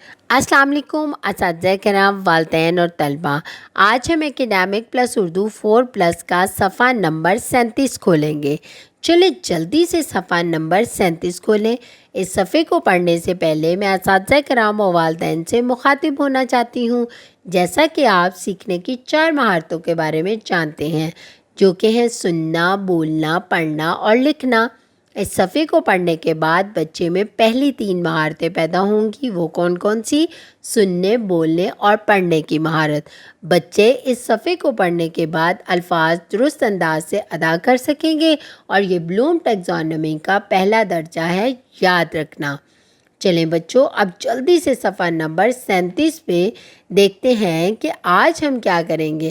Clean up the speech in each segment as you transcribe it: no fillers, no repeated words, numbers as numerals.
السلام علیکم اساتذہ کرام، والدین اور طلباء۔ آج ہم اکیڈیمک پلس اردو 4+ کا صفحہ نمبر 37 کھولیں گے۔ چلیں جلدی سے صفحہ نمبر 37 کھولیں۔ اس صفحے کو پڑھنے سے پہلے میں اساتذہ کرام و والدین سے مخاطب ہونا چاہتی ہوں، جیسا کہ آپ سیکھنے کی 4 مہارتوں کے بارے میں جانتے ہیں، جو کہ ہیں سننا، بولنا، پڑھنا اور لکھنا۔ اس صفحے کو پڑھنے کے بعد بچے میں پہلی 3 مہارتیں پیدا ہوں گی۔ وہ کون کون سی؟ سننے، بولنے اور پڑھنے کی مہارت۔ بچے اس صفحے کو پڑھنے کے بعد الفاظ درست انداز سے ادا کر سکیں گے اور یہ بلوم ٹیکزانومی کا پہلا درجہ ہے، یاد رکھنا۔ چلیں بچوں، اب جلدی سے صفحہ نمبر 37 پہ دیکھتے ہیں کہ آج ہم کیا کریں گے۔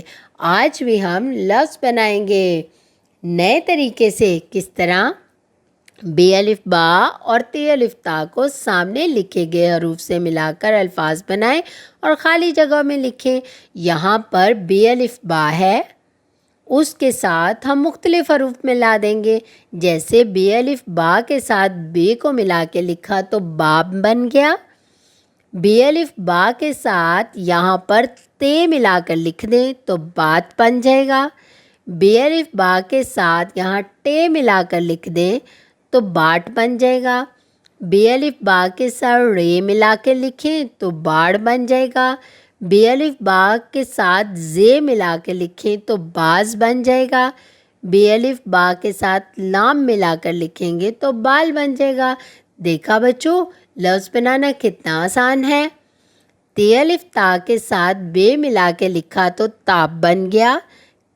آج بھی ہم لفظ بنائیں گے نئے طریقے سے۔ کس طرح؟ بے الف با اور تے الف تا کو سامنے لکھے گئے حروف سے ملا کر الفاظ بنائیں اور خالی جگہ میں لکھیں۔ یہاں پر بے الف با ہے، اس کے ساتھ ہم مختلف حروف ملا دیں گے۔ جیسے بے الف با کے ساتھ بے کو ملا کے لکھا تو باب بن گیا۔ بے الف با کے ساتھ یہاں پر تے ملا کر لکھ دیں تو بات بن جائے گا۔ بے الف با کے ساتھ یہاں ٹے ملا کر لکھ دیں تو باٹ بن جائے گا۔ بے الف با کے ساتھ رے ملا کے لکھیں تو باڑ بن جائے گا۔ بے الف با کے ساتھ زے ملا کے لکھیں تو باز بن جائے گا۔ بے الف با کے ساتھ لام ملا کر لکھیں گے تو بال بن جائے گا۔ دیکھا بچوں، لفظ بنانا کتنا آسان ہے۔ تے الف تا کے ساتھ بے ملا کے لکھا تو تاپ بن گیا۔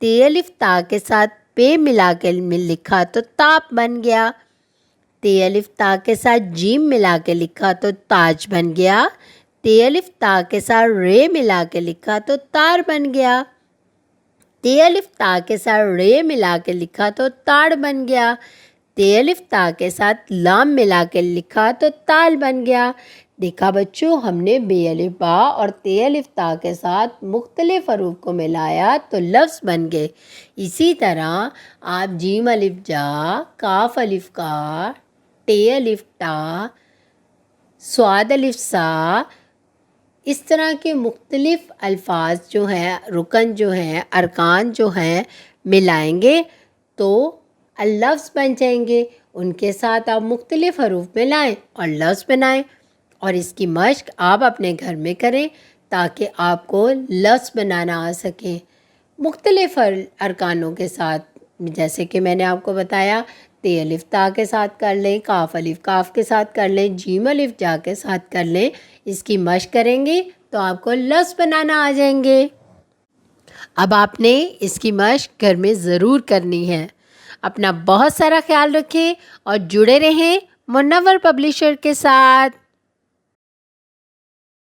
تے الف تا کے ساتھ پے ملا کے لکھا تو تاپ بن گیا۔ تے الف تا کے ساتھ جیم ملا کے لکھا تو تاج بن گیا۔ تے الف تا کے ساتھ رے ملا کے لکھا تو تار بن گیا۔ تے الف تا کے ساتھ رے ملا کے لکھا تو تاڑ بن گیا۔ تے الف تا کے ساتھ لام ملا کے لکھا تو تال بن گیا۔ دیکھا بچوں، ہم نے بے الف با اور تے الف تا کے ساتھ مختلف حروف کو ملایا تو لفظ بن گئے۔ اسی طرح آپ جیم الف جا، کاف الف کا، ٹے الف ٹا، صاد الف سا، اس طرح کے مختلف الفاظ جو ہیں، رکن جو ہیں، ارکان جو ہیں، ملائیں گے تو لفظ بن جائیں گے۔ ان کے ساتھ آپ مختلف حروف ملائیں اور لفظ بنائیں، اور اس کی مشق آپ اپنے گھر میں کریں تاکہ آپ کو لفظ بنانا آ سکیں مختلف ارکانوں کے ساتھ۔ جیسے کہ میں نے آپ کو بتایا، تے الف تا کے ساتھ کر لیں، کاف الف کاف کے ساتھ کر لیں، جیم الف جا کے ساتھ کر لیں۔ اس کی مشق کریں گے تو آپ کو لفظ بنانا آ جائیں گے۔ اب آپ نے اس کی مشق گھر میں ضرور کرنی ہے۔ اپنا بہت سارا خیال رکھیں اور جڑے رہیں منور پبلشر کے ساتھ۔